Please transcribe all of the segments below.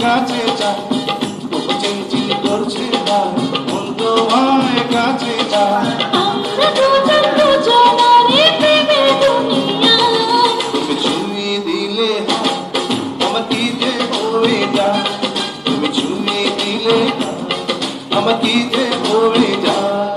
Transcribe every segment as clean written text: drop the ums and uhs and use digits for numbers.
কাছে চায় চিনচিন করছে মন তোমায় কাছে চায় আমরা দুজন দুজনারই প্রেমের দুনিয়া তুমি ছুঁয়ে দিলে আমার কি যে হয়ে যায় তুমি ছুঁয়ে দিলে আমার কি যে হয়ে যায়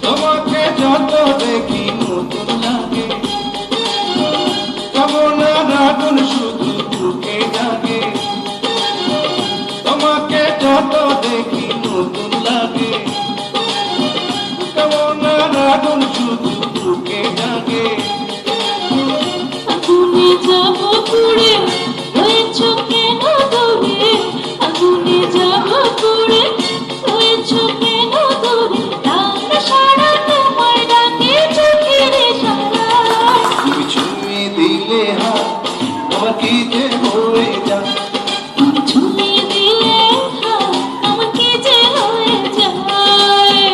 তোমাকে যত দেখি নতুন লাগে কেমন আগুন শুধু বুকে জাগে তোমাকে যত দেখি নতুন লাগে কেমন আগুন শুধু বুকে জাগে আগুনে যাব পুড়ে রয়েছ কেন দূরে আগুনে যাব পুড়ে রয়েছ কেন দূরে প্রাণ সারা তোমার ডাকে চোখের ইশারায় তুমি ছুঁয়ে দিলে আমার কি যে হয়ে যায় তুমি ছুঁয়ে দিলে আমার কি যে হয়ে যায়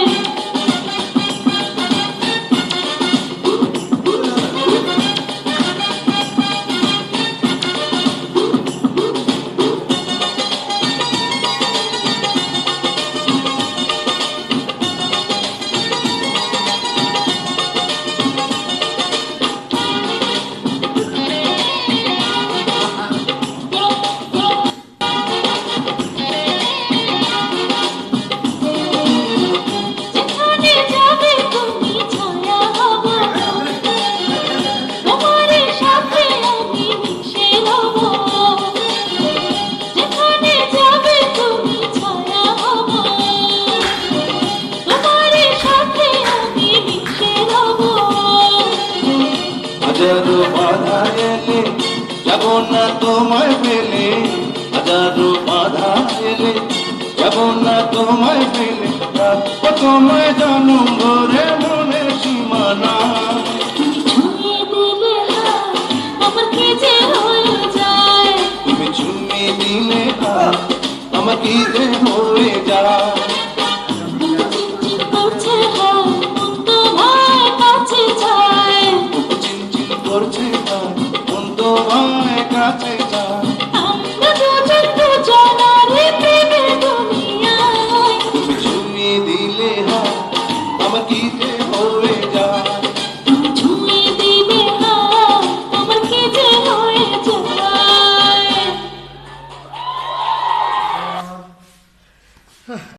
যেখানে যাবে তুমি ছায়া হব তোমার সাথে আমি মিশে রব যেখানে যাবে তুমি ছায়া হব তোমার সাথে আমি মিশে রব হাজারো বাধা এলে যাব না তোমায় পেলে হাজারো বাধা এলে যাব না তোমায় পেলে রাখবো তোমায় জনম ভরে মনের সীমানা ছুঁয়ে দিলে আমার কি যে হয়ে যায় তুমি ছুঁয়ে দিলে আমার কি যে হয়ে যায় চিনচিন করছে মন তোমার কাছে যায় চিনচিন করছে মন তোমায় কাছে যায় আমরা দুজন দুজনারই প্রেমের দুনিয়ায় তুমি ছুঁয়ে দিলে আমার কি যে